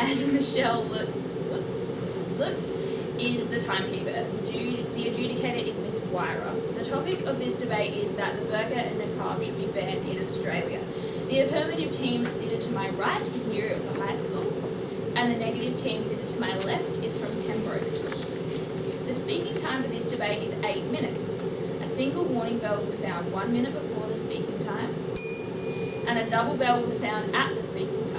and Michelle Lutz is the timekeeper. The adjudicator is Miss Wyra. The topic of this debate is that the burka and niqab should be banned in Australia. The affirmative team seated to my right is Nuriootpa High School, and the negative team seated to my left is from Pembroke School. The speaking time for this debate is 8 minutes. A single warning bell will sound 1 minute before the speaking time, and a double bell will sound at the speaking time.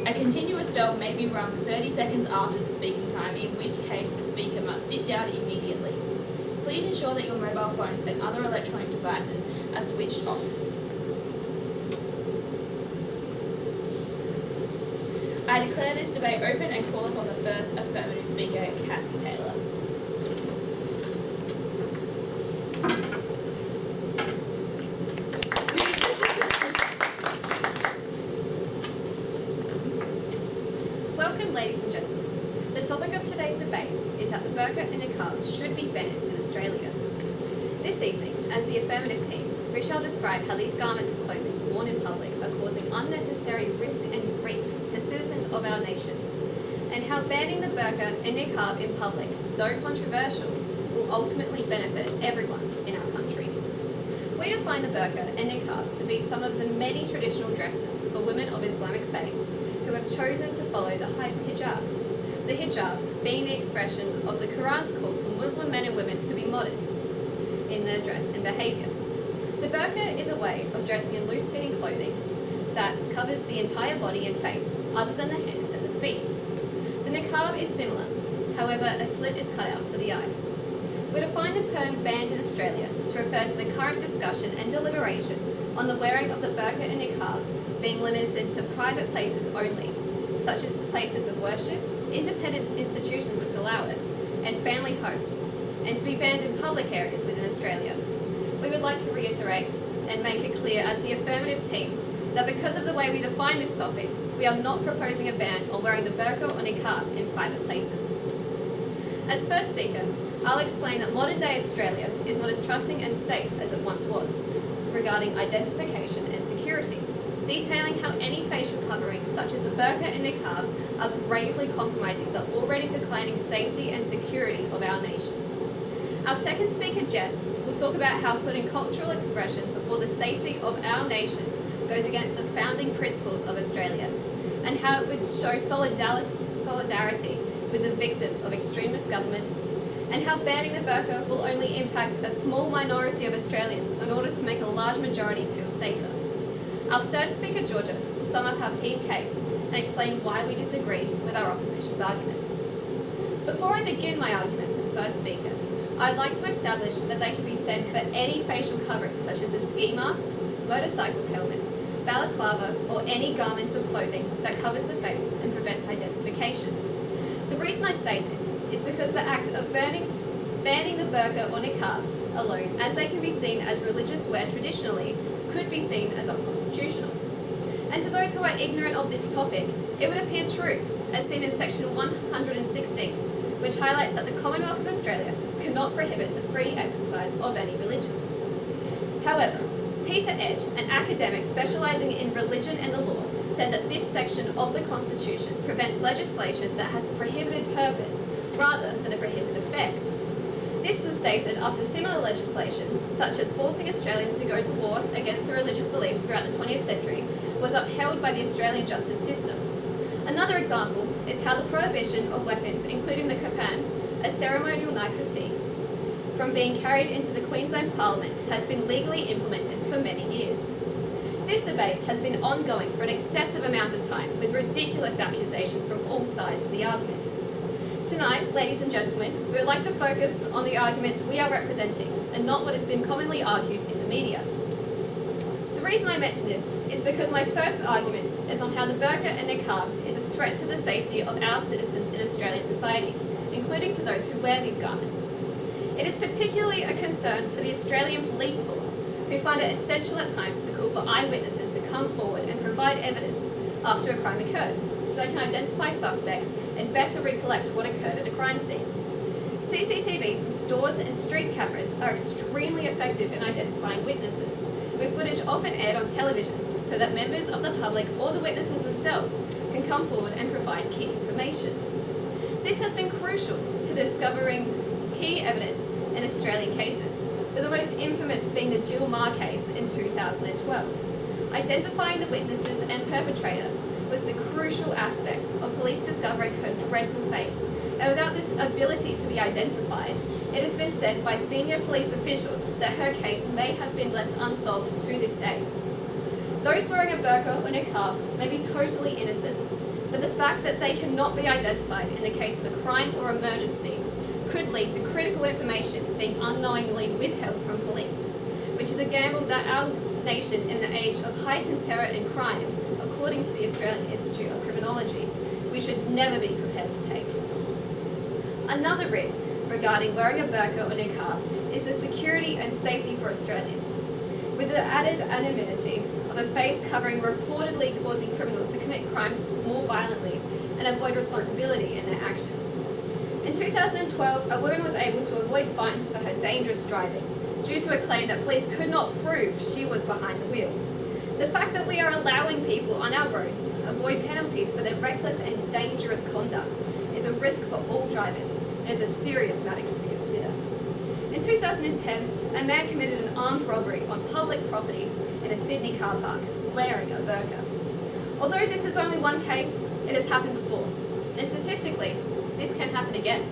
A continuous bell may be rung 30 seconds after the speaking time, in which case the speaker must sit down immediately. Please ensure that your mobile phones and other electronic devices are switched off. I declare this debate open and call upon the first affirmative speaker, Cassie Taylor. Welcome, ladies and gentlemen. The topic of today's debate is that the burka and niqab should be banned in Australia. This evening, as the affirmative team, we shall describe how these garments of clothing worn in public are causing unnecessary risk and grief to citizens of our nation, and how banning the burka and niqab in public, though controversial, will ultimately benefit everyone in our country. We define the burka and niqab to be some of the many traditional dresses for women of Islamic faith who have chosen to follow the hijab. The hijab being the expression of the Quran's call for Muslim men and women to be modest in their dress and behaviour. The burka is a way of dressing in loose-fitting clothing that covers the entire body and face, other than the hands and the feet. The niqab is similar, however a slit is cut out for the eyes. We define the term banned in Australia to refer to the current discussion and deliberation on the wearing of the burka and niqab being limited to private places only, such as places of worship, independent institutions which allow it, and family homes, and to be banned in public areas within Australia. We would like to reiterate and make it clear as the affirmative team that because of the way we define this topic, we are not proposing a ban on wearing the burqa or niqab in private places. As first speaker, I'll explain that modern day Australia is not as trusting and safe as it once was regarding identification and security, detailing how any facial coverings such as the burqa and niqab are gravely compromising the already declining safety and security of our nation. Our second speaker, Jess, will talk about how putting cultural expression before the safety of our nation goes against the founding principles of Australia, and how it would show solidarity with the victims of extremist governments, and how banning the burqa will only impact a small minority of Australians in order to make a large majority feel safer. Our third speaker, Georgia, will sum up our team case and explain why we disagree with our opposition's arguments. Before I begin my arguments as first speaker, I'd like to establish that they can be said for any facial covering such as a ski mask, motorcycle helmet, balaclava, or any garment of clothing that covers the face and prevents identification. The reason I say this is because the act of banning the burqa or niqab alone, as they can be seen as religious wear traditionally, could be seen as unconstitutional. And to those who are ignorant of this topic, it would appear true, as seen in section 116, which highlights that the Commonwealth of Australia cannot prohibit the free exercise of any religion. However, Peter Edge, an academic specialising in religion and the law, said that this section of the Constitution prevents legislation that has a prohibited purpose rather than a prohibited effect. This was stated after similar legislation, such as forcing Australians to go to war against their religious beliefs throughout the 20th century, was upheld by the Australian justice system. Another example is how the prohibition of weapons, including the kopan, a ceremonial knife for Sikhs, from being carried into the Queensland Parliament has been legally implemented for many years. This debate has been ongoing for an excessive amount of time, with ridiculous accusations from all sides of the argument. Tonight, ladies and gentlemen, we would like to focus on the arguments we are representing and not what has been commonly argued in the media. The reason I mention this is because my first argument is on how the burqa and niqab is a threat to the safety of our citizens in Australian society, including to those who wear these garments. It is particularly a concern for the Australian police force, who find it essential at times to call for eyewitnesses to come forward and provide evidence after a crime occurred, so they can identify suspects and better recollect what occurred at a crime scene. CCTV from stores and street cameras are extremely effective in identifying witnesses, with footage often aired on television so that members of the public or the witnesses themselves can come forward and provide key information. This has been crucial to discovering key evidence in Australian cases, with the most infamous being the Jill Marr case in 2012. Identifying the witnesses and perpetrator was the crucial aspect of police discovering her dreadful fate, and without this ability to be identified, it has been said by senior police officials that her case may have been left unsolved to this day. Those wearing a burka or niqab may be totally innocent, but the fact that they cannot be identified in the case of a crime or emergency could lead to critical information being unknowingly withheld from police, which is a gamble that our nation, in an age of heightened terror and crime, according to the Australian Institute of Criminology, we should never be prepared to take. Another risk regarding wearing a burka or niqab is the security and safety for Australians, with the added anonymity of a face covering reportedly causing criminals to commit crimes more violently and avoid responsibility in their actions. In 2012, a woman was able to avoid fines for her dangerous driving due to a claim that police could not prove she was behind the wheel. The fact that we are allowing people on our roads avoid penalties for their reckless and dangerous conduct is a risk for all drivers and is a serious matter to consider. In 2010, a man committed an armed robbery on public property in a Sydney car park wearing a burqa. Although this is only one case, it has happened before, and statistically, this can happen again.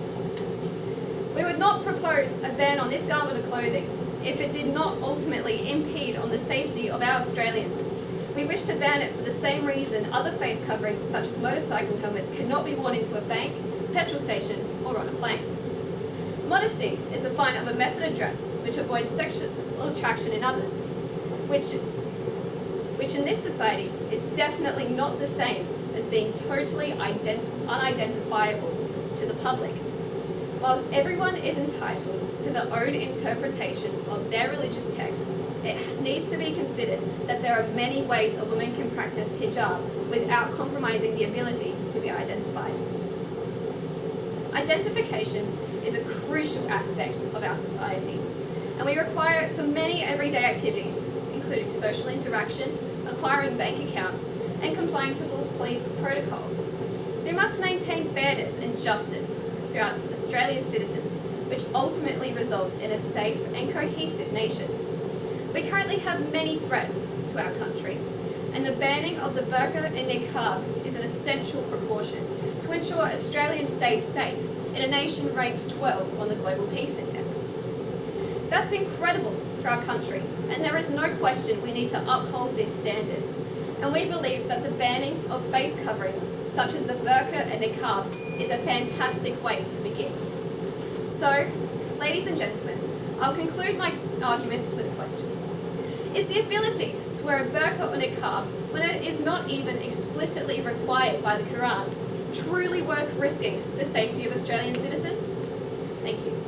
We would not propose a ban on this garment of clothing if it did not ultimately impede on the safety of our Australians. We wish to ban it for the same reason other face coverings such as motorcycle helmets cannot be worn into a bank, petrol station or on a plane. Modesty is a sign of a method of dress which avoids sexual attraction in others, which in this society is definitely not the same as being totally unidentifiable to the public. Whilst everyone is entitled to their own interpretation of their religious text, it needs to be considered that there are many ways a woman can practice hijab without compromising the ability to be identified. Identification is a crucial aspect of our society, and we require it for many everyday activities, including social interaction, acquiring bank accounts, and complying to police protocol. We must maintain fairness and justice throughout Australian citizens, which ultimately results in a safe and cohesive nation. We currently have many threats to our country, and the banning of the burqa and niqab is an essential precaution to ensure Australians stay safe in a nation ranked 12 on the Global Peace Index. That's incredible for our country, and there is no question we need to uphold this standard. And we believe that the banning of face coverings, such as the burqa and niqab, is a fantastic way to begin. So, ladies and gentlemen, I'll conclude my arguments with a question. Is the ability to wear a burqa or niqab, when it is not even explicitly required by the Quran, truly worth risking the safety of Australian citizens? Thank you.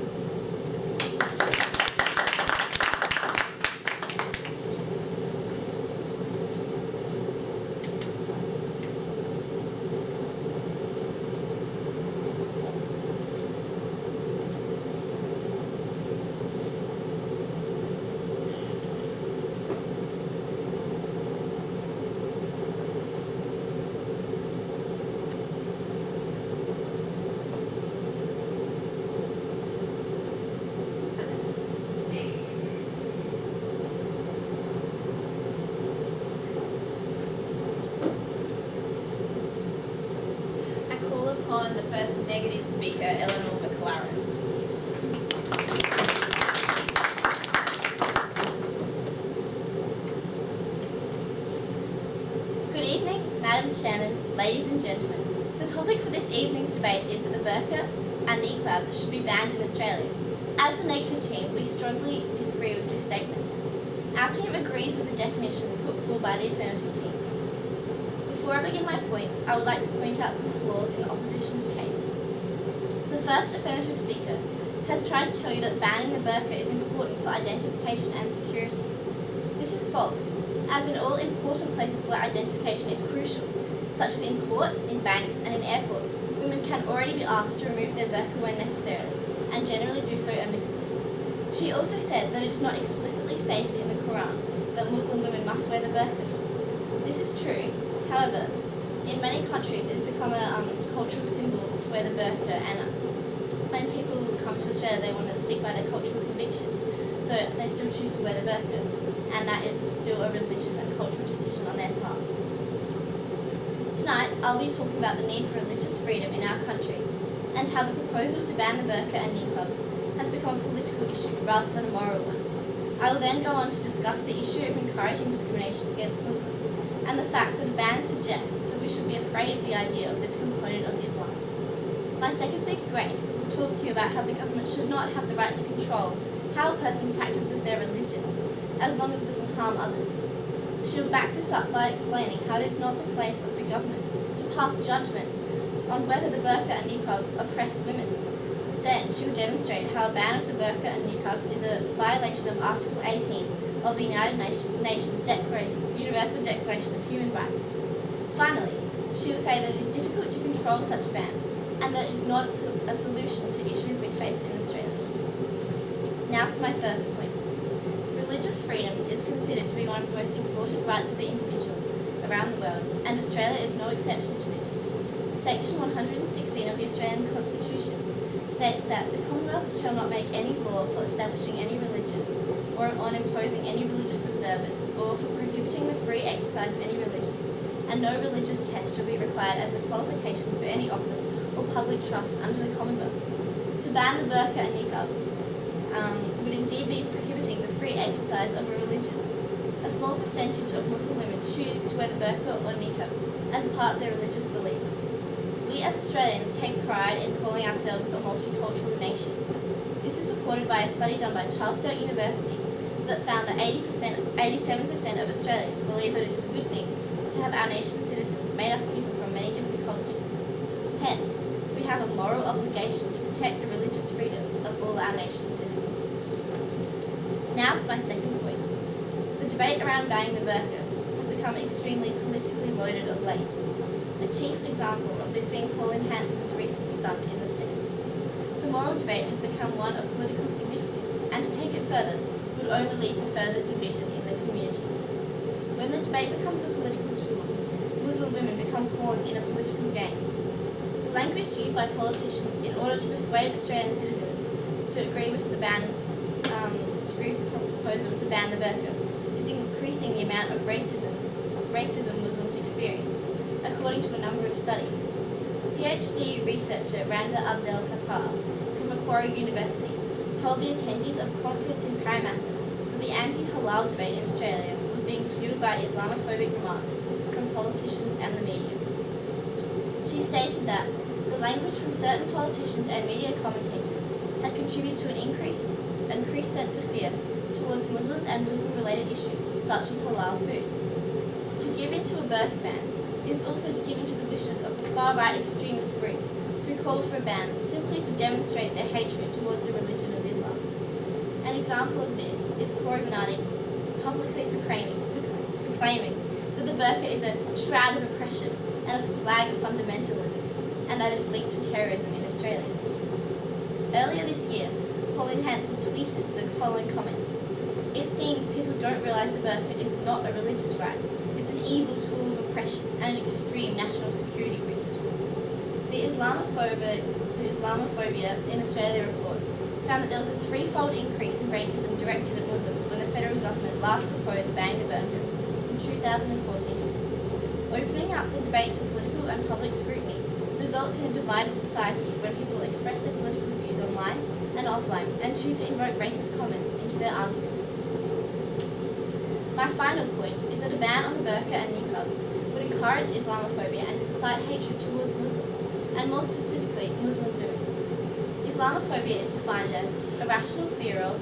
The first negative speaker, Eleanor McLaren. Good evening, Madam Chairman, ladies and gentlemen. The topic for this evening's debate is that the burqa and niqab should be banned in Australia. As the negative team, we strongly disagree with this statement. Our team agrees with the definition put forward by the affirmative team. Before I begin my points, I would like to point out some flaws in the opposition's case. The first affirmative speaker has tried to tell you that banning the burqa is important for identification and security. This is false, as in all important places where identification is crucial, such as in court, in banks, and in airports, women can already be asked to remove their burqa when necessary, and generally do so amicably. She also said that it is not explicitly stated in the Quran that Muslim women must wear the burqa. This is true. However, In many countries, it has become a cultural symbol to wear the burqa, and when people come to Australia, they want to stick by their cultural convictions, so they still choose to wear the burqa, and that is still a religious and cultural decision on their part. Tonight, I'll be talking about the need for religious freedom in our country, and how the proposal to ban the burqa and niqab has become a political issue rather than a moral one. I will then go on to discuss the issue of encouraging discrimination against Muslims, and the fact that a ban suggests that we should be afraid of the idea of this component of Islam. My second speaker, Grace, will talk to you about how the government should not have the right to control how a person practices their religion, as long as it doesn't harm others. She will back this up by explaining how it is not the place of the government to pass judgment on whether the burqa and niqab oppress women. Then she will demonstrate how a ban of the burqa and niqab is a violation of Article 18 of the United Nations Universal Declaration of Human Rights. Finally, she will say that it is difficult to control such a ban, and that it is not a solution to issues we face in Australia. Now to my first point. Religious freedom is considered to be one of the most important rights of the individual around the world, and Australia is no exception to this. Section 116 of the Australian Constitution states that the Commonwealth shall not make any law for establishing any religion, or on imposing any religious observance, or for prohibiting the free exercise of any religion, and no religious test shall be required as a qualification for any office or public trust under the Commonwealth. To ban the burqa and niqab would indeed be prohibiting the free exercise of a religion. A small percentage of Muslim women choose to wear the burqa or niqab as a part of their religious beliefs. We as Australians take pride in calling ourselves a multicultural nation. This is supported by a study done by Charles Sturt University that found that 87% of Australians believe that it is a good thing to have our nation's citizens made up of people from many different cultures. Hence, we have a moral obligation to protect the religious freedoms of all our nation's citizens. Now to my second point. The debate around banning the burqa has become extremely politically loaded of late. The chief example of this being Pauline Hanson's recent stunt in the Senate. The moral debate has become one of political significance, and to take it further would only lead to further division in the community. When the debate becomes a political tool, Muslim women become pawns in a political game. The language used by politicians in order to persuade Australian citizens to agree with the proposal to ban the burqa is increasing the amount of racism Muslims experience, according to a number of studies. PhD researcher Randa Abdel Fattah from Macquarie University told the attendees of a conference in Parramatta that the anti-halal debate in Australia was being fueled by Islamophobic remarks from politicians and the media. She stated that the language from certain politicians and media commentators had contributed to an increased sense of fear towards Muslims and Muslim-related issues, such as halal food. To give in to a burqa ban is also to give in to the wishes of the far-right extremist groups who called for a ban simply to demonstrate their hatred towards the religion of Islam. An example of this is Corey Bernardi publicly proclaiming that the burqa is a shroud of oppression and a flag of fundamentalism, and that it is linked to terrorism in Australia. Earlier this year, Pauline Hanson tweeted the following comment: "It seems people don't realise the burqa is not a religious right. It's an evil tool of oppression and an extreme national security risk." The Islamophobia in Australia report found that there was a threefold increase in racism directed at Muslims when the federal government last proposed banning the burqa in 2014. Opening up the debate to political and public scrutiny results in a divided society when people express their political views online and offline and choose to invoke racist comments into their arguments. My final point is that a ban on the burqa and niqab would encourage Islamophobia and incite hatred towards Muslims, and more specifically, Muslim women. Islamophobia is defined as irrational fear of,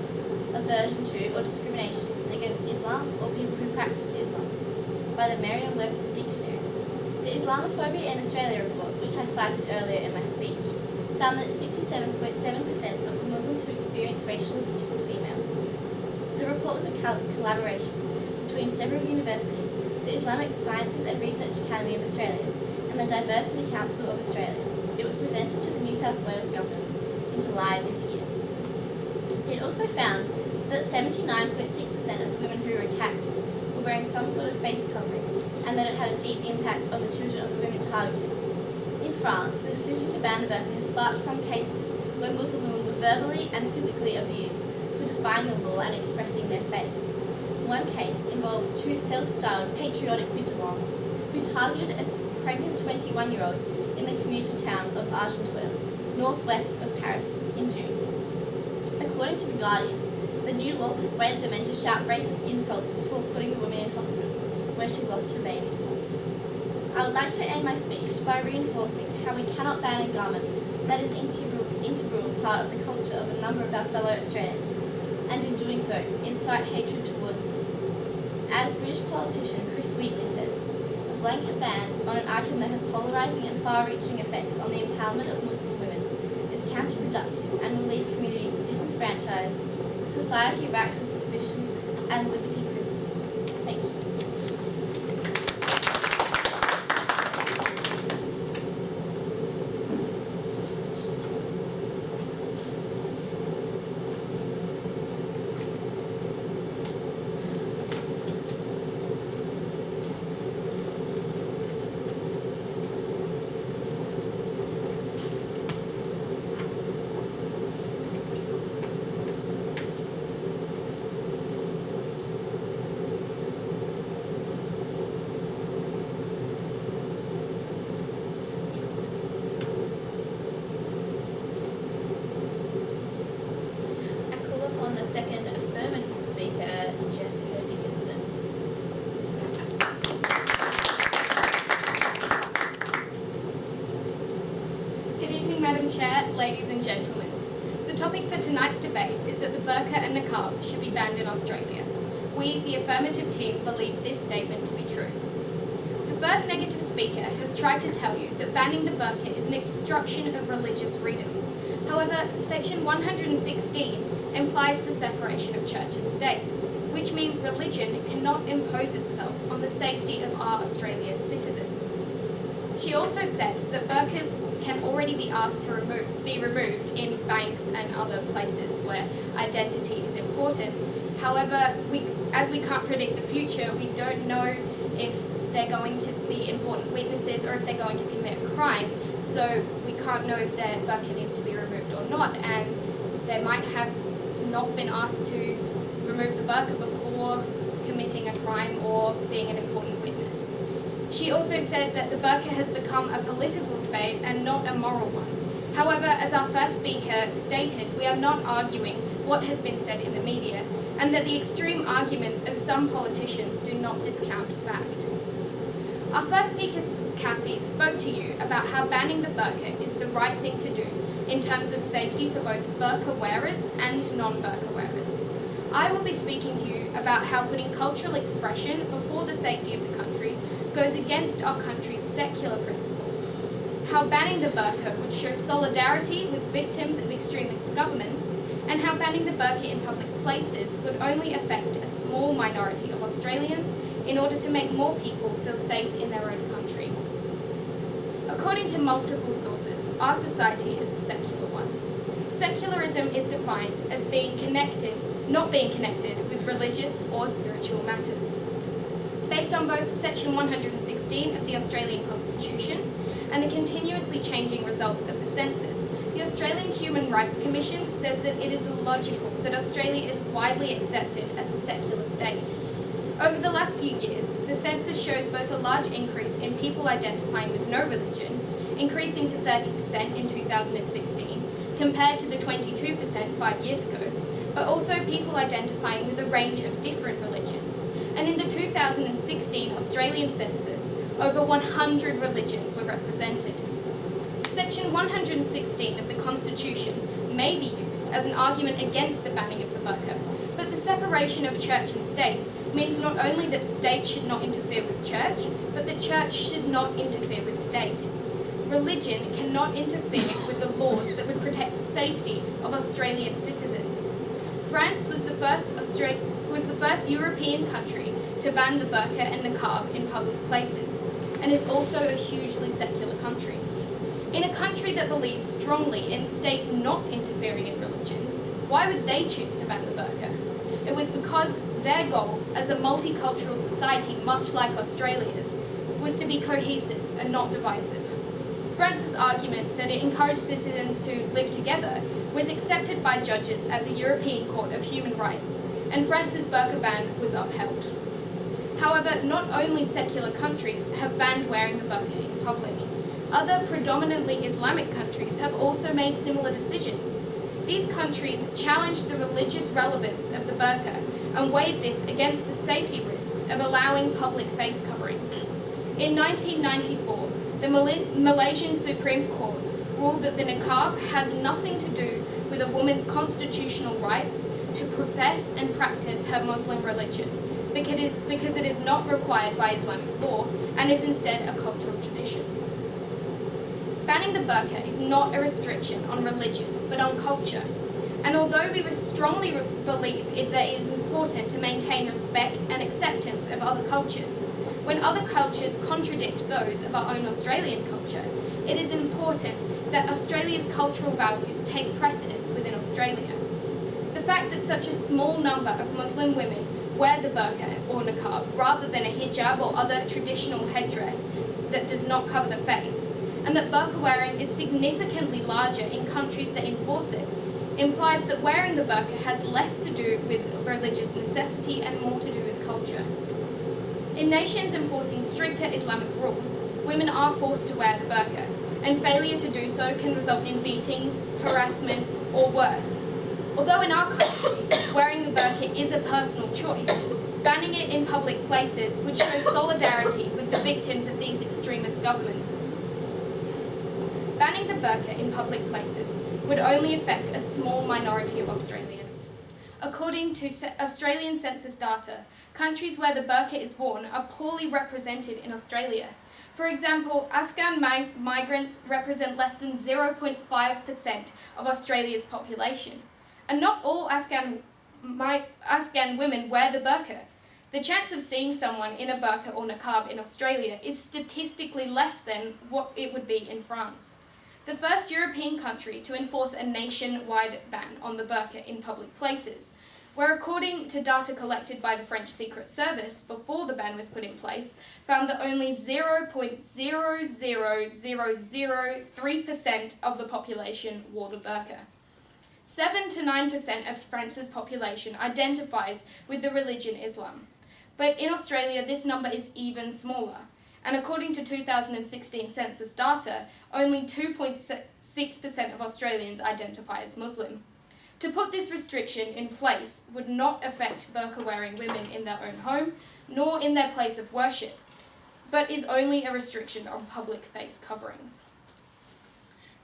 aversion to, or discrimination against Islam or people who practice Islam, by the Merriam-Webster Dictionary. The Islamophobia in Australia report, which I cited earlier in my speech, found that 67.7% of the Muslims who experience racial abuse were female. The report was a collaboration between several universities, the Islamic Sciences and Research Academy of Australia, and the Diversity Council of Australia. It was presented to the New South Wales Government in July this year. It also found that 79.6% of women who were attacked were were wearing some sort of face covering, and that it had a deep impact on the children of the women targeted. In France, the decision to ban the burqa has sparked some cases where Muslim women were verbally and physically abused for defying the law and expressing their faith. One case involves two self-styled patriotic vigilantes who targeted a pregnant 21-year-old in the commuter town of Argenteuil, northwest of Paris, in June. According to The Guardian, the new law persuaded the men to shout racist insults before putting the woman in hospital, where she lost her baby. I would like to end my speech by reinforcing how we cannot ban a garment that is an integral part of the culture of a number of our fellow Australians, and in doing so, incite hatred towards them. As British politician Chris Wheatley says, a blanket ban on an item that has polarising and far-reaching effects on the empowerment of Muslim women is counterproductive and will leave communities disenfranchised, society racked with suspicion, and liberty crippled. Thank you. Second affirmative speaker, Jessica Dickinson. Good evening, Madam Chair, ladies and gentlemen. The topic for tonight's debate is that the burqa and niqab should be banned in Australia. We, the affirmative team, believe this statement to be true. The first negative speaker has tried to tell you that banning the burqa is an obstruction of religious freedom. However, Section 116 implies the separation of church and state, which means religion cannot impose itself on the safety of our Australian citizens. She also said that burqas can already be asked to be removed in banks and other places where identity is important. However, as we can't predict the future, we don't know if they're going to be important witnesses or if they're going to commit a crime, so we can't know if their burqa needs to be removed or not, and they might have not been asked to remove the burqa before committing a crime or being an important witness. She also said that the burqa has become a political debate and not a moral one. However, as our first speaker stated, we are not arguing what has been said in the media, and that the extreme arguments of some politicians do not discount fact. Our first speaker, Cassie, spoke to you about how banning the burqa is the right thing to do in terms of safety for both burqa wearers and non-burqa wearers. I will be speaking to you about how putting cultural expression before the safety of the country goes against our country's secular principles, how banning the burqa would show solidarity with victims of extremist governments, and how banning the burqa in public places would only affect a small minority of Australians in order to make more people feel safe in their own country. According to multiple sources, our society is a secular one. Secularism is defined as not being connected with religious or spiritual matters. Based on both Section 116 of the Australian Constitution and the continuously changing results of the census, the Australian Human Rights Commission says that it is illogical that Australia is widely accepted as a secular state. Over the last few years, the census shows both a large increase in people identifying with no religion, increasing to 30% in 2016, compared to the 22% 5 years ago, but also people identifying with a range of different religions. And in the 2016 Australian census, over 100 religions were represented. Section 116 of the Constitution may be used as an argument against the banning of the burqa, but the separation of church and state means not only that state should not interfere with church, but that church should not interfere with state. Religion cannot interfere with the laws that would protect the safety of Australian citizens. France was the first European country to ban the burqa and niqab in public places, and is also a hugely secular country. In a country that believes strongly in state not interfering in religion, why would they choose to ban the burqa? It was because their goal as a multicultural society much like Australia's, was to be cohesive and not divisive. France's argument that it encouraged citizens to live together was accepted by judges at the European Court of Human Rights, and France's burqa ban was upheld. However, not only secular countries have banned wearing the burqa in public. Other predominantly Islamic countries have also made similar decisions. These countries challenged the religious relevance of the burqa and weighed this against the safety risks of allowing public face coverings. In 1994, the Malaysian Supreme Court ruled that the niqab has nothing to do with a woman's constitutional rights to profess and practice her Muslim religion, because it is not required by Islamic law and is instead a cultural tradition. Banning the burqa is not a restriction on religion, but on culture. And although we strongly believe that it is important to maintain respect and acceptance of other cultures, when other cultures contradict those of our own Australian culture, it is important that Australia's cultural values take precedence within Australia. The fact that such a small number of Muslim women wear the burqa or niqab rather than a hijab or other traditional headdress that does not cover the face, and that burqa wearing is significantly larger in countries that enforce it, implies that wearing the burqa has less to do with religious necessity and more to do with culture. In nations enforcing stricter Islamic rules, women are forced to wear the burqa, and failure to do so can result in beatings, harassment, or worse. Although in our country, wearing the burqa is a personal choice, banning it in public places would show solidarity with the victims of these extremist governments. Banning the burqa in public places would only affect a small minority of Australians. According to Australian census data, countries where the burqa is worn are poorly represented in Australia. For example, Afghan migrants represent less than 0.5% of Australia's population. And not all Afghan women wear the burqa. The chance of seeing someone in a burqa or niqab in Australia is statistically less than what it would be in France. The first European country to enforce a nationwide ban on the burqa in public places, where according to data collected by the French Secret Service before the ban was put in place, found that only 0.00003% of the population wore the burqa. 7 to 9% of France's population identifies with the religion Islam. But in Australia, this number is even smaller. And according to 2016 census data, only 2.6% of Australians identify as Muslim. To put this restriction in place would not affect burqa-wearing women in their own home, nor in their place of worship, but is only a restriction on public face coverings.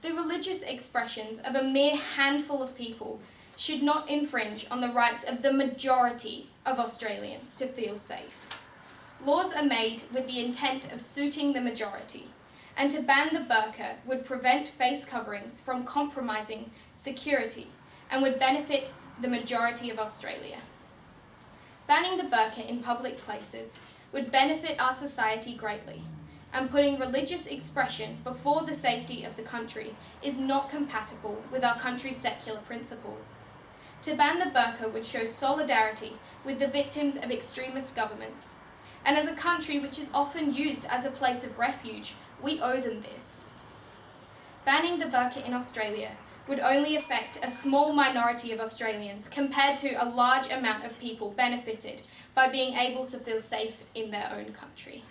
The religious expressions of a mere handful of people should not infringe on the rights of the majority of Australians to feel safe. Laws are made with the intent of suiting the majority, and to ban the burqa would prevent face coverings from compromising security and would benefit the majority of Australia. Banning the burqa in public places would benefit our society greatly, and putting religious expression before the safety of the country is not compatible with our country's secular principles. To ban the burqa would show solidarity with the victims of extremist governments, and as a country which is often used as a place of refuge, we owe them this. Banning the burqa in Australia would only affect a small minority of Australians compared to a large amount of people benefited by being able to feel safe in their own country.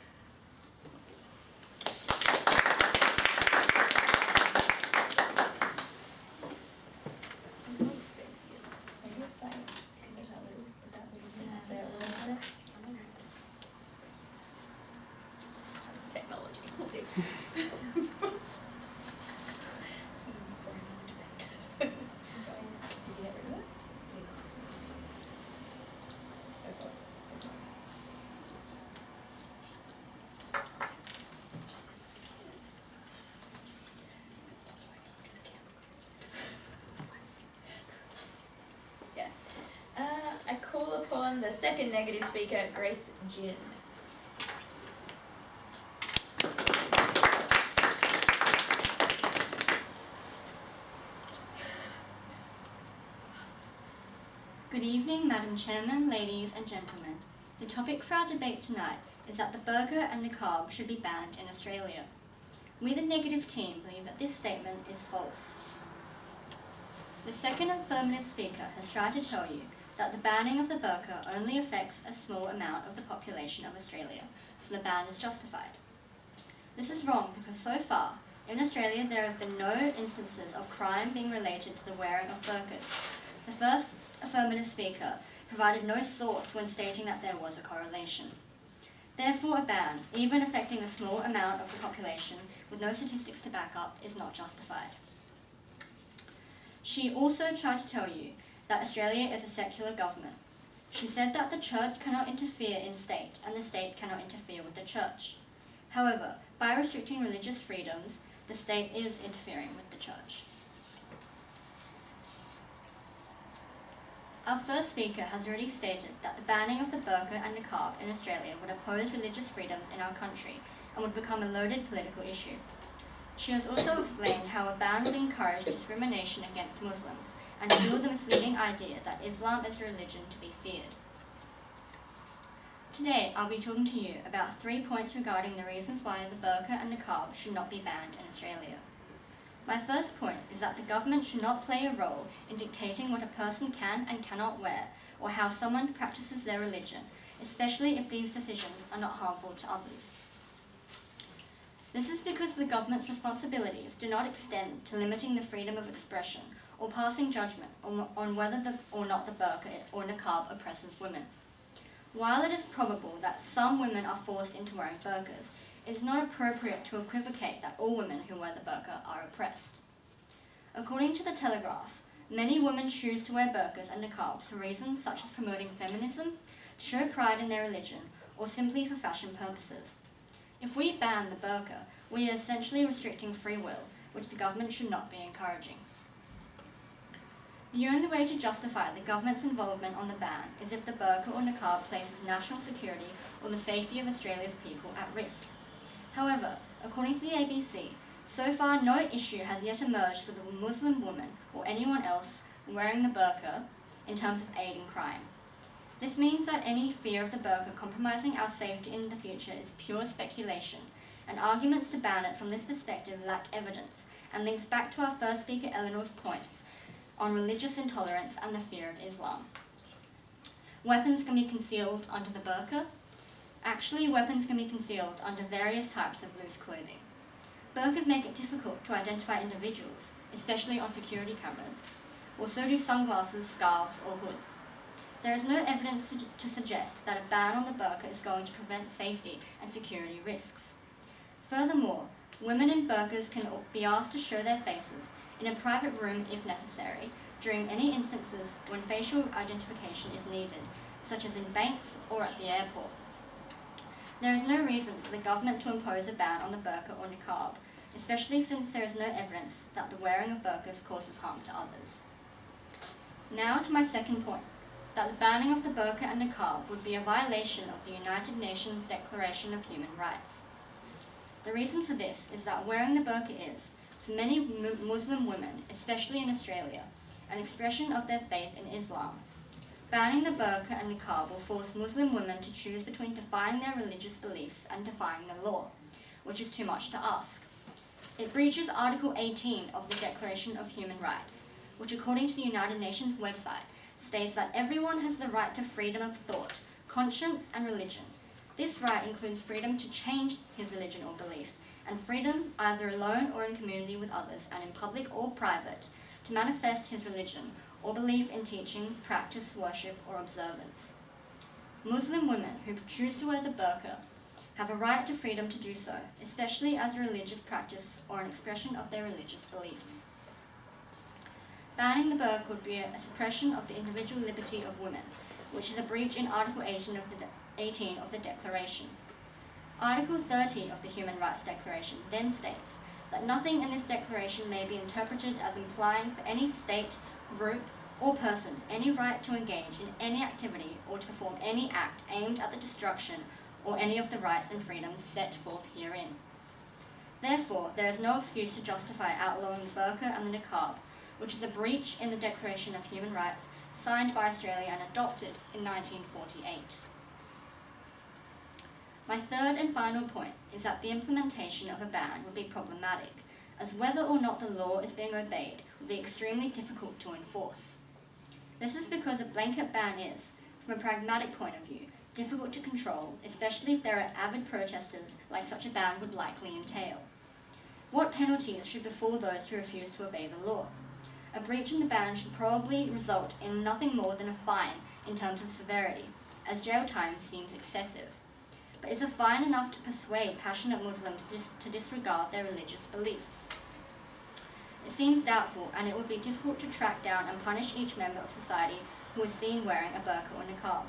I call upon the second negative speaker, Grace Jin. Good evening, Madam Chairman, ladies and gentlemen. topic for our debate tonight is that the burqa and niqab should be banned in Australia. We, the negative team, believe that this statement is false. The second affirmative speaker has tried to tell you that the banning of the burqa only affects a small amount of the population of Australia, so the ban is justified. This is wrong because so far, in Australia there have been no instances of crime being related to the wearing of burqas. The first affirmative speaker provided no source when stating that there was a correlation. Therefore, a ban, even affecting a small amount of the population with no statistics to back up, is not justified. She also tried to tell you that Australia is a secular government. She said that the church cannot interfere in state and the state cannot interfere with the church. However, by restricting religious freedoms, the state is interfering with the church. Our first speaker has already stated that the banning of the burqa and niqab in Australia would oppose religious freedoms in our country and would become a loaded political issue. She has also explained how a ban would encourage discrimination against Muslims and fuel the misleading idea that Islam is a religion to be feared. Today, I'll be talking to you about 3 points regarding the reasons why the burqa and niqab should not be banned in Australia. My first point is that the government should not play a role in dictating what a person can and cannot wear, or how someone practices their religion, especially if these decisions are not harmful to others. This is because the government's responsibilities do not extend to limiting the freedom of expression or passing judgment on whether or not the burqa or niqab oppresses women. While it is probable that some women are forced into wearing burqas, it is not appropriate to equivocate that all women who wear the burqa are oppressed. According to The Telegraph, many women choose to wear burqas and niqabs for reasons such as promoting feminism, to show pride in their religion, or simply for fashion purposes. If we ban the burqa, we are essentially restricting free will, which the government should not be encouraging. The only way to justify the government's involvement on the ban is if the burqa or niqab places national security or the safety of Australia's people at risk. However, according to the ABC, so far no issue has yet emerged with a Muslim woman or anyone else wearing the burqa in terms of aiding crime. This means that any fear of the burqa compromising our safety in the future is pure speculation, and arguments to ban it from this perspective lack evidence and links back to our first speaker Eleanor's points on religious intolerance and the fear of Islam. Weapons can be concealed under the burqa. Actually, weapons can be concealed under various types of loose clothing. Burqas make it difficult to identify individuals, especially on security cameras, or so do sunglasses, scarves, or hoods. There is no evidence to suggest that a ban on the burqa is going to prevent safety and security risks. Furthermore, women in burqas can be asked to show their faces in a private room if necessary, during any instances when facial identification is needed, such as in banks or at the airport. There is no reason for the government to impose a ban on the burqa or niqab, especially since there is no evidence that the wearing of burqas causes harm to others. Now to my second point, that the banning of the burqa and niqab would be a violation of the United Nations Declaration of Human Rights. The reason for this is that wearing the burqa is, for many Muslim women, especially in Australia, an expression of their faith in Islam. Banning the burqa and niqab will force Muslim women to choose between defying their religious beliefs and defying the law, which is too much to ask. It breaches Article 18 of the Declaration of Human Rights, which according to the United Nations website states that everyone has the right to freedom of thought, conscience, and religion. This right includes freedom to change his religion or belief, and freedom, either alone or in community with others, and in public or private, to manifest his religion or belief in teaching, practice, worship, or observance. Muslim women who choose to wear the burqa have a right to freedom to do so, especially as a religious practice or an expression of their religious beliefs. Banning the burqa would be a suppression of the individual liberty of women, which is a breach in Article 18 of the Declaration. Article 30 of the Human Rights Declaration then states that nothing in this declaration may be interpreted as implying for any state, group, or person any right to engage in any activity or to perform any act aimed at the destruction or any of the rights and freedoms set forth herein. Therefore, there is no excuse to justify outlawing the burqa and the niqab, which is a breach in the Declaration of Human Rights signed by Australia and adopted in 1948. My third and final point is that the implementation of a ban would be problematic, as whether or not the law is being obeyed would be extremely difficult to enforce. This is because a blanket ban is, from a pragmatic point of view, difficult to control, especially if there are avid protesters like such a ban would likely entail. What penalties should befall those who refuse to obey the law? A breach in the ban should probably result in nothing more than a fine in terms of severity, as jail time seems excessive. But is a fine enough to persuade passionate Muslims to disregard their religious beliefs? It seems doubtful, and it would be difficult to track down and punish each member of society who is seen wearing a burka or niqab.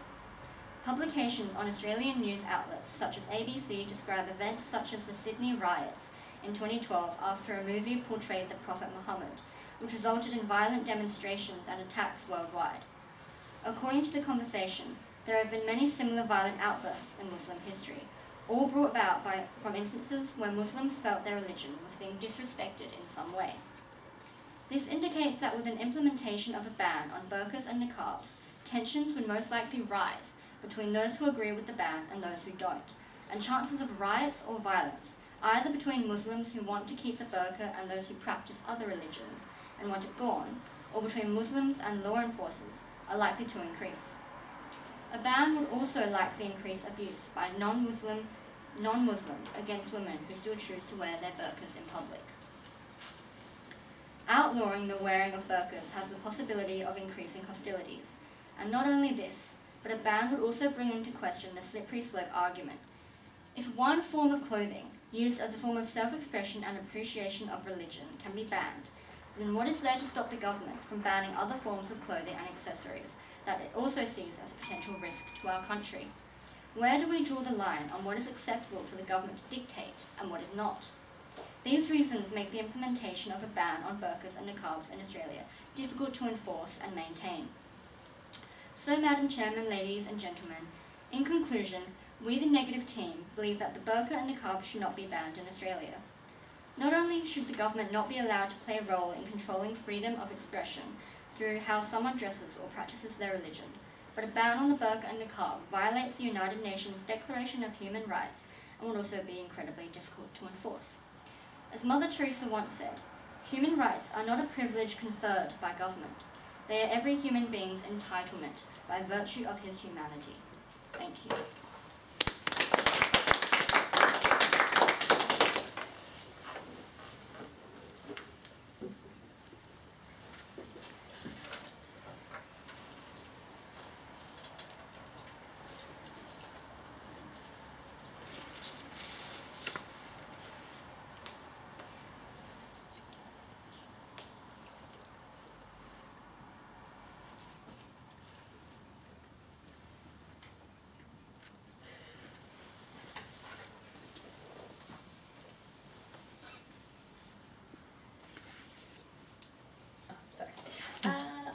Publications on Australian news outlets such as ABC describe events such as the Sydney riots in 2012 after a movie portrayed the Prophet Muhammad, which resulted in violent demonstrations and attacks worldwide. According to The Conversation, there have been many similar violent outbursts in Muslim history, all brought about from instances where Muslims felt their religion was being disrespected in some way. This indicates that with an implementation of a ban on burqas and niqabs, tensions would most likely rise between those who agree with the ban and those who don't, and chances of riots or violence, either between Muslims who want to keep the burqa and those who practice other religions and want it gone, or between Muslims and law enforcers, are likely to increase. A ban would also likely increase abuse by non-Muslims against women who still choose to wear their burqas in public. Outlawing the wearing of burqas has the possibility of increasing hostilities, and not only this, but a ban would also bring into question the slippery slope argument. If one form of clothing, used as a form of self-expression and appreciation of religion, can be banned, then what is there to stop the government from banning other forms of clothing and accessories that it also sees as a potential risk to our country? Where do we draw the line on what is acceptable for the government to dictate and what is not? These reasons make the implementation of a ban on burqas and niqabs in Australia difficult to enforce and maintain. So, Madam Chairman, ladies and gentlemen, in conclusion, we the negative team believe that the burqa and niqab should not be banned in Australia. Not only should the government not be allowed to play a role in controlling freedom of expression through how someone dresses or practices their religion, but a ban on the burqa and niqab violates the United Nations Declaration of Human Rights and would also be incredibly difficult to enforce. As Mother Teresa once said, human rights are not a privilege conferred by government. They are every human being's entitlement by virtue of his humanity. Thank you.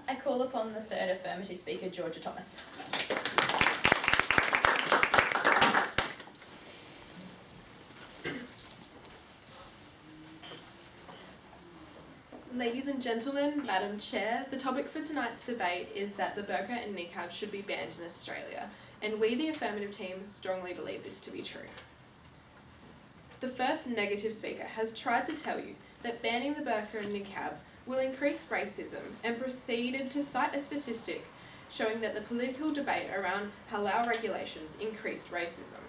I call upon the third affirmative speaker, Georgia Thomas. Ladies and gentlemen, Madam Chair, the topic for tonight's debate is that the burqa and niqab should be banned in Australia, and we, the affirmative team, strongly believe this to be true. The first negative speaker has tried to tell you that banning the burqa and niqab will increase racism and proceeded to cite a statistic showing that the political debate around halal regulations increased racism.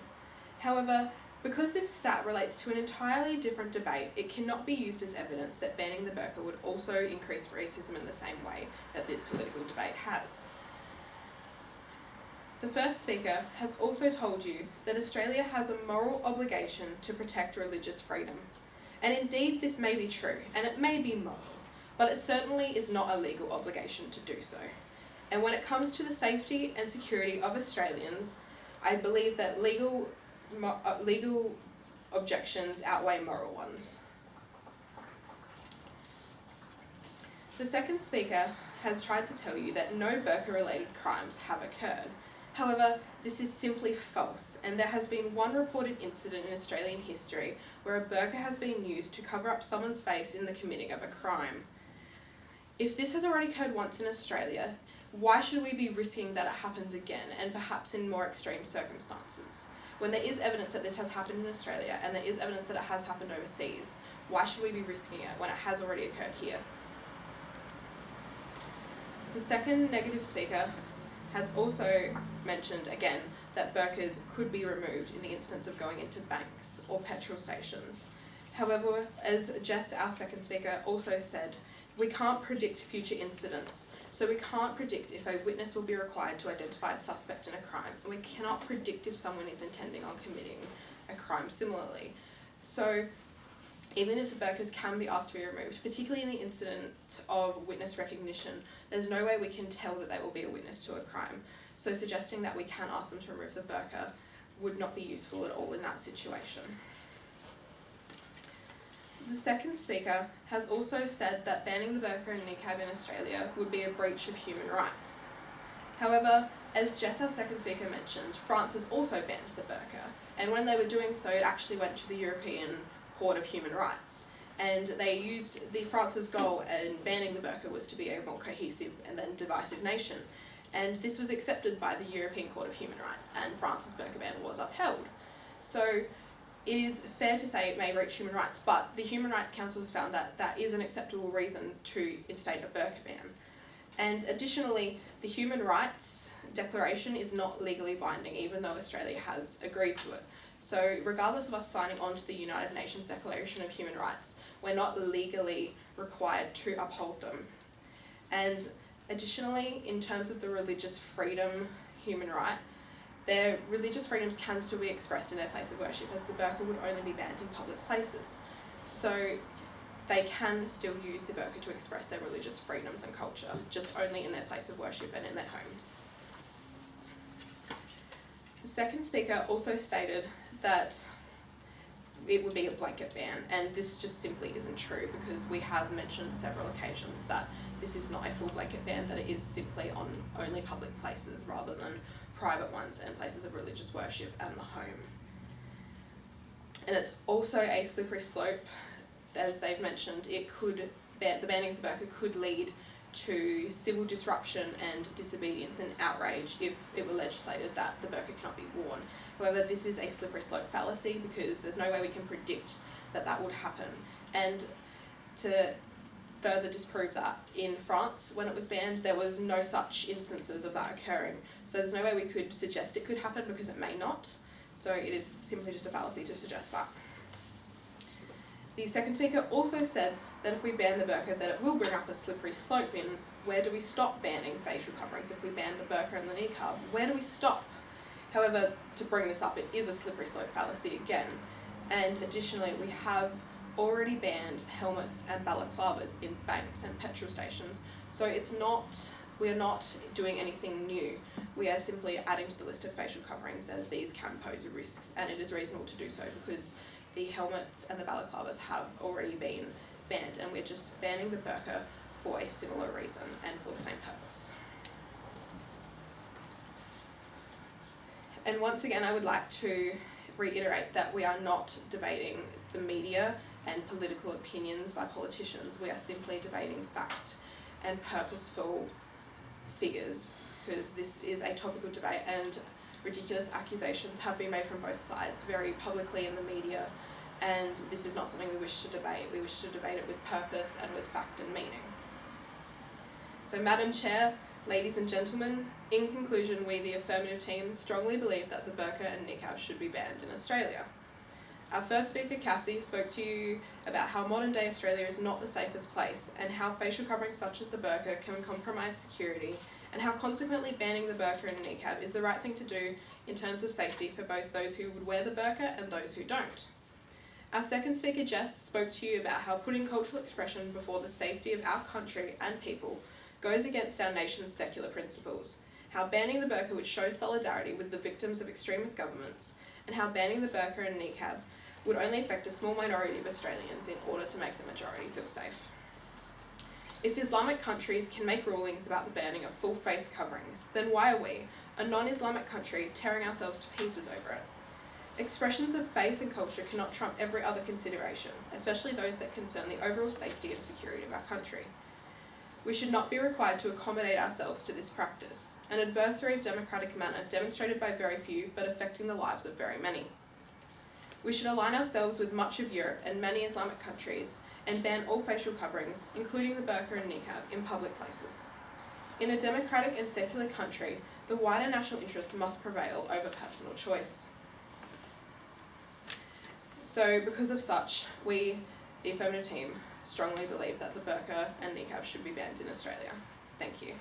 However, because this stat relates to an entirely different debate, it cannot be used as evidence that banning the burqa would also increase racism in the same way that this political debate has. The first speaker has also told you that Australia has a moral obligation to protect religious freedom. And indeed this may be true, and it may be moral, but it certainly is not a legal obligation to do so. And when it comes to the safety and security of Australians, I believe that legal objections outweigh moral ones. The second speaker has tried to tell you that no burqa-related crimes have occurred. However, this is simply false, and there has been one reported incident in Australian history where a burqa has been used to cover up someone's face in the committing of a crime. If this has already occurred once in Australia, why should we be risking that it happens again, and perhaps in more extreme circumstances? When there is evidence that this has happened in Australia and there is evidence that it has happened overseas, why should we be risking it when it has already occurred here? The second negative speaker has also mentioned again that burqas could be removed in the instance of going into banks or petrol stations. However, as Jess, our second speaker, also said, we can't predict future incidents. So we can't predict if a witness will be required to identify a suspect in a crime, and we cannot predict if someone is intending on committing a crime similarly. So even if the burqas can be asked to be removed, particularly in the incident of witness recognition, there's no way we can tell that they will be a witness to a crime. So suggesting that we can ask them to remove the burqa would not be useful at all in that situation. The second speaker has also said that banning the burqa and niqab in Australia would be a breach of human rights. However, as Jess, our second speaker, mentioned, France has also banned the burqa, and when they were doing so, it actually went to the European Court of Human Rights, and they used France's goal in banning the burqa was to be a more cohesive and then divisive nation, and this was accepted by the European Court of Human Rights, and France's burqa ban was upheld. So it is fair to say it may breach human rights, but the Human Rights Council has found that that is an acceptable reason to instate a burqa ban. And additionally, the Human Rights Declaration is not legally binding, even though Australia has agreed to it. So regardless of us signing on to the United Nations Declaration of Human Rights, we're not legally required to uphold them. And additionally, in terms of the religious freedom human right, their religious freedoms can still be expressed in their place of worship, as the burqa would only be banned in public places. So they can still use the burqa to express their religious freedoms and culture, just only in their place of worship and in their homes. The second speaker also stated that it would be a blanket ban, and this just simply isn't true, because we have mentioned several occasions that this is not a full blanket ban, that it is simply on only public places rather than private ones and places of religious worship and the home. And it's also a slippery slope, as they've mentioned. The banning of the burqa could lead to civil disruption and disobedience and outrage if it were legislated that the burqa cannot be worn. However, this is a slippery slope fallacy, because there's no way we can predict that that would happen. And to further disprove that, in France, when it was banned, there was no such instances of that occurring. So there's no way we could suggest it could happen, because it may not. So it is simply just a fallacy to suggest that. The second speaker also said that if we ban the burqa, that it will bring up a slippery slope in where do we stop banning facial coverings if we ban the burqa and the niqab? Where do we stop? However, to bring this up, it is a slippery slope fallacy again. And additionally, we have already banned helmets and balaclavas in banks and petrol stations. So we are not doing anything new. We are simply adding to the list of facial coverings, as these can pose risks, and it is reasonable to do so because the helmets and the balaclavas have already been banned, and we're just banning the burqa for a similar reason and for the same purpose. And once again, I would like to reiterate that we are not debating the media and political opinions by politicians. We are simply debating fact and purposeful figures, because this is a topical debate and ridiculous accusations have been made from both sides very publicly in the media, and this is not something we wish to debate. We wish to debate it with purpose and with fact and meaning. So, Madam Chair, ladies and gentlemen, in conclusion, we, the affirmative team, strongly believe that the burqa and niqab should be banned in Australia. Our first speaker, Cassie, spoke to you about how modern-day Australia is not the safest place, and how facial coverings such as the burqa can compromise security, and how consequently banning the burqa and niqab is the right thing to do in terms of safety for both those who would wear the burqa and those who don't. Our second speaker, Jess, spoke to you about how putting cultural expression before the safety of our country and people goes against our nation's secular principles, how banning the burqa would show solidarity with the victims of extremist governments, and how banning the burqa and niqab would only affect a small minority of Australians in order to make the majority feel safe. If Islamic countries can make rulings about the banning of full face coverings, then why are we, a non-Islamic country, tearing ourselves to pieces over it? Expressions of faith and culture cannot trump every other consideration, especially those that concern the overall safety and security of our country. We should not be required to accommodate ourselves to this practice, an adversary of democratic manner demonstrated by very few but affecting the lives of very many. We should align ourselves with much of Europe and many Islamic countries and ban all facial coverings, including the burqa and niqab, in public places. In a democratic and secular country, the wider national interest must prevail over personal choice. So, because of such, we, the affirmative team, strongly believe that the burqa and niqab should be banned in Australia. Thank you.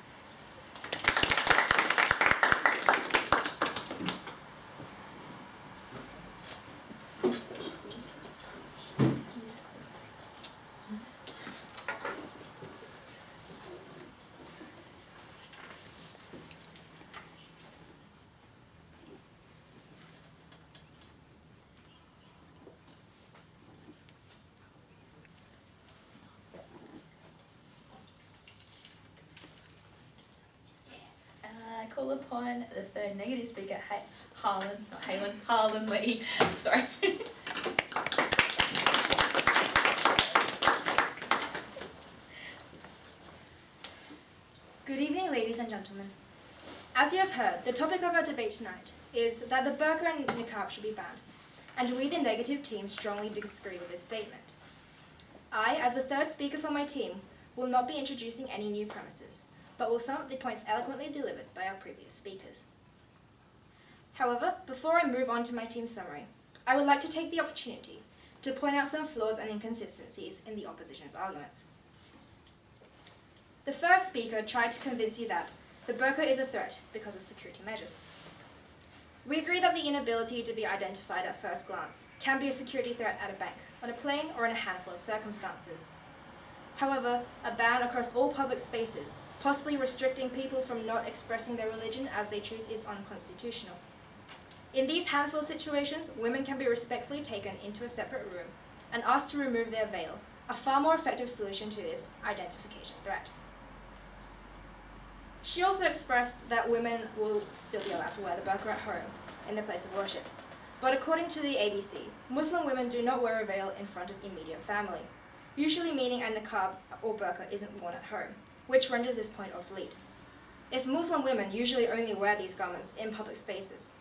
I call upon the third negative speaker, Harlan Lee. Sorry. Good evening, ladies and gentlemen. As you have heard, the topic of our debate tonight is that the burqa and niqab should be banned, and we, the negative team, strongly disagree with this statement. I, as the third speaker for my team, will not be introducing any new premises, but will sum up the points eloquently delivered by our previous speakers. However, before I move on to my team's summary, I would like to take the opportunity to point out some flaws and inconsistencies in the opposition's arguments. The first speaker tried to convince you that the burqa is a threat because of security measures. We agree that the inability to be identified at first glance can be a security threat at a bank, on a plane, or in a handful of circumstances. However, a ban across all public spaces, possibly restricting people from not expressing their religion as they choose, is unconstitutional. In these handful of situations, women can be respectfully taken into a separate room and asked to remove their veil, a far more effective solution to this identification threat. She also expressed that women will still be allowed to wear the burqa at home, in their place of worship. But according to the ABC, Muslim women do not wear a veil in front of immediate family, usually meaning a niqab or burqa isn't worn at home, which renders this point obsolete. If Muslim women usually only wear these garments in public spaces,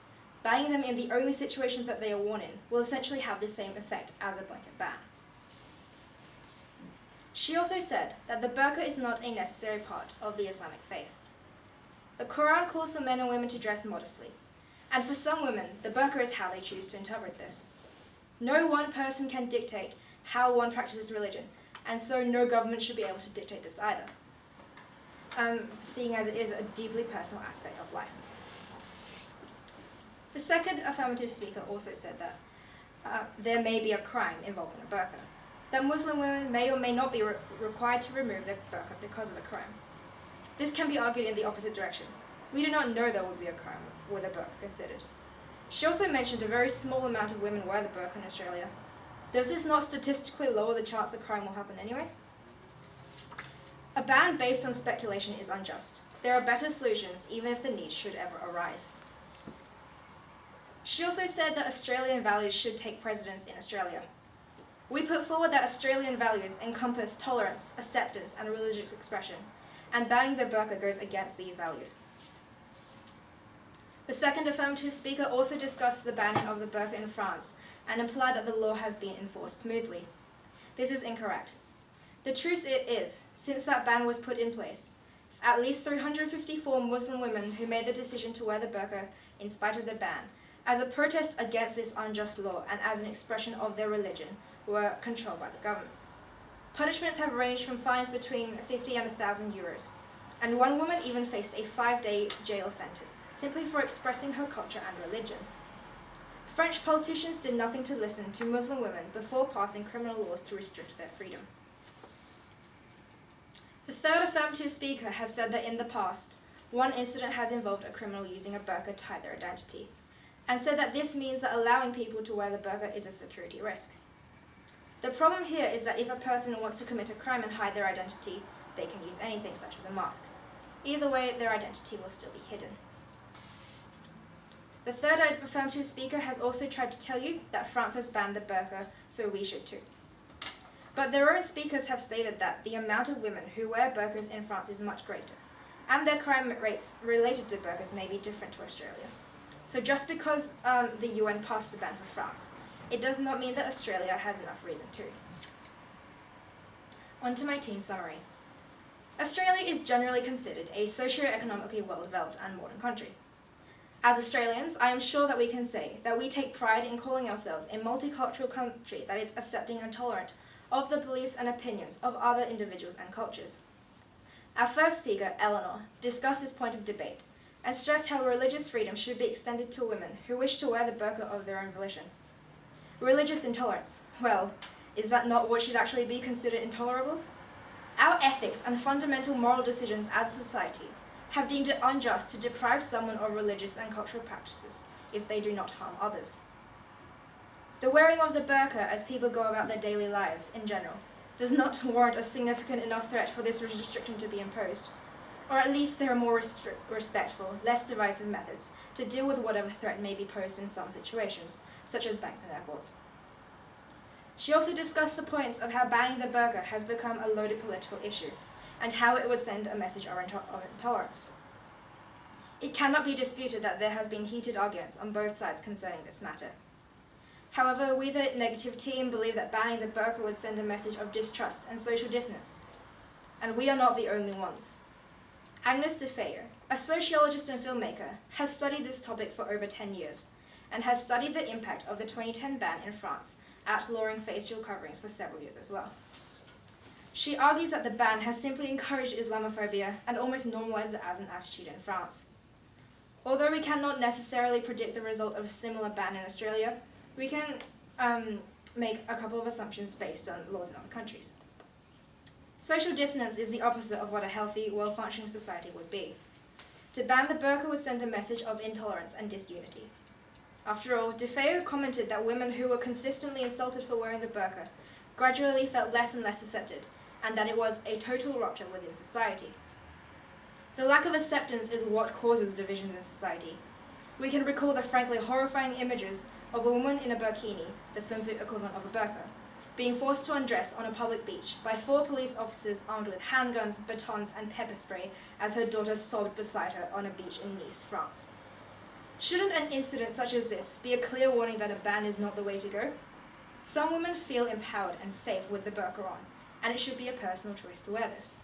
banning them in the only situations that they are worn in will essentially have the same effect as a blanket ban. She also said that the burqa is not a necessary part of the Islamic faith. The Quran calls for men and women to dress modestly, and for some women, the burqa is how they choose to interpret this. No one person can dictate how one practices religion, and so no government should be able to dictate this either, seeing as it is a deeply personal aspect of life. The second affirmative speaker also said that there may be a crime involved in a burqa, that Muslim women may or may not be required to remove their burqa because of a crime. This can be argued in the opposite direction. We do not know there would be a crime with a burqa considered. She also mentioned a very small amount of women wear the burqa in Australia. Does this not statistically lower the chance that crime will happen anyway? A ban based on speculation is unjust. There are better solutions, even if the need should ever arise. She also said that Australian values should take precedence in Australia. We put forward that Australian values encompass tolerance, acceptance, and religious expression, and banning the burqa goes against these values. The second affirmative speaker also discussed the banning of the burqa in France and implied that the law has been enforced smoothly. This is incorrect. The truth is, since that ban was put in place, at least 354 Muslim women who made the decision to wear the burqa in spite of the ban, as a protest against this unjust law and as an expression of their religion, were controlled by the government. Punishments have ranged from fines between 50 and 1,000 euros, and one woman even faced a 5-day jail sentence, simply for expressing her culture and religion. French politicians did nothing to listen to Muslim women before passing criminal laws to restrict their freedom. The third affirmative speaker has said that in the past, one incident has involved a criminal using a burqa to hide their identity, and said that this means that allowing people to wear the burqa is a security risk. The problem here is that if a person wants to commit a crime and hide their identity, they can use anything such as a mask. Either way, their identity will still be hidden. The third affirmative speaker has also tried to tell you that France has banned the burqa, so we should too. But their own speakers have stated that the amount of women who wear burqas in France is much greater, and their crime rates related to burqas may be different to Australia. So just because the UN passed the ban for France, it does not mean that Australia has enough reason to. On to my team summary. Australia is generally considered a socio-economically well-developed and modern country. As Australians, I am sure that we can say that we take pride in calling ourselves a multicultural country that is accepting and tolerant of the beliefs and opinions of other individuals and cultures. Our first speaker, Eleanor, discussed this point of debate and stressed how religious freedom should be extended to women who wish to wear the burqa of their own volition. Religious intolerance, well, is that not what should actually be considered intolerable? Our ethics and fundamental moral decisions as a society have deemed it unjust to deprive someone of religious and cultural practices if they do not harm others. The wearing of the burqa as people go about their daily lives in general does not warrant a significant enough threat for this restriction to be imposed, or at least there are more respectful, less divisive methods to deal with whatever threat may be posed in some situations, such as banks and airports. She also discussed the points of how banning the burqa has become a loaded political issue, and how it would send a message of intolerance. It cannot be disputed that there has been heated arguments on both sides concerning this matter. However, we the negative team believe that banning the burqa would send a message of distrust and social dissonance, and we are not the only ones. Agnes de Feyer, a sociologist and filmmaker, has studied this topic for over 10 years, and has studied the impact of the 2010 ban in France outlawing facial coverings for several years as well. She argues that the ban has simply encouraged Islamophobia and almost normalized it as an attitude in France. Although we cannot necessarily predict the result of a similar ban in Australia, we can make a couple of assumptions based on laws in other countries. Social dissonance is the opposite of what a healthy, well-functioning society would be. To ban the burqa would send a message of intolerance and disunity. After all, De Feo commented that women who were consistently insulted for wearing the burqa gradually felt less and less accepted, and that it was a total rupture within society. The lack of acceptance is what causes divisions in society. We can recall the frankly horrifying images of a woman in a burkini, the swimsuit equivalent of a burqa, being forced to undress on a public beach by 4 police officers armed with handguns, batons, and pepper spray as her daughter sobbed beside her on a beach in Nice, France. Shouldn't an incident such as this be a clear warning that a ban is not the way to go? Some women feel empowered and safe with the burqa on, and it should be a personal choice to wear this.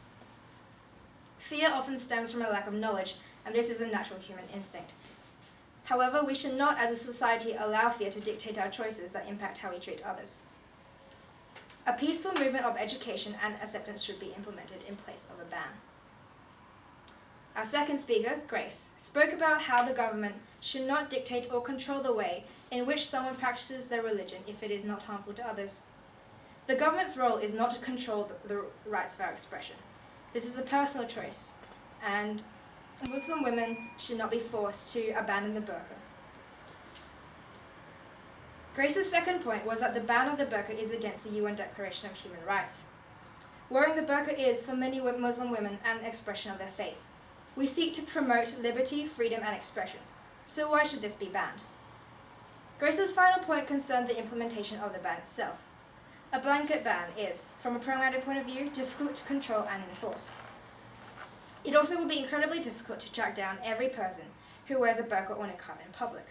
Fear often stems from a lack of knowledge, and this is a natural human instinct. However, we should not, as a society, allow fear to dictate our choices that impact how we treat others. A peaceful movement of education and acceptance should be implemented in place of a ban. Our second speaker, Grace, spoke about how the government should not dictate or control the way in which someone practices their religion if it is not harmful to others. The government's role is not to control the rights of our expression. This is a personal choice, and Muslim women should not be forced to abandon the burqa. Grace's second point was that the ban of the burqa is against the UN Declaration of Human Rights. Wearing the burqa is, for many Muslim women, an expression of their faith. We seek to promote liberty, freedom, and expression. So why should this be banned? Grace's final point concerned the implementation of the ban itself. A blanket ban is, from a pragmatic point of view, difficult to control and enforce. It also will be incredibly difficult to track down every person who wears a burqa or niqab in public.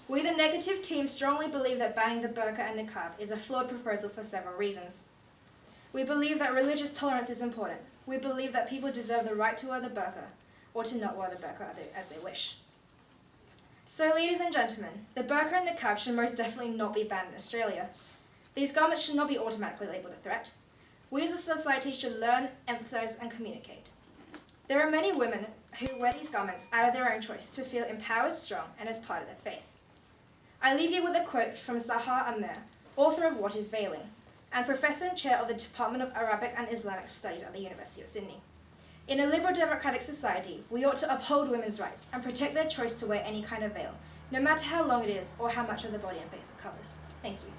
We, the negative team, strongly believe that banning the burqa and niqab is a flawed proposal for several reasons. We believe that religious tolerance is important. We believe that people deserve the right to wear the burqa, or to not wear the burqa as they wish. So, ladies and gentlemen, the burqa and niqab should most definitely not be banned in Australia. These garments should not be automatically labelled a threat. We as a society should learn, empathise, and communicate. There are many women who wear these garments out of their own choice to feel empowered, strong, and as part of their faith. I leave you with a quote from Sahar Amir, author of What is Veiling, and Professor and Chair of the Department of Arabic and Islamic Studies at the University of Sydney. In a liberal democratic society, we ought to uphold women's rights and protect their choice to wear any kind of veil, no matter how long it is or how much of the body and face it covers. Thank you.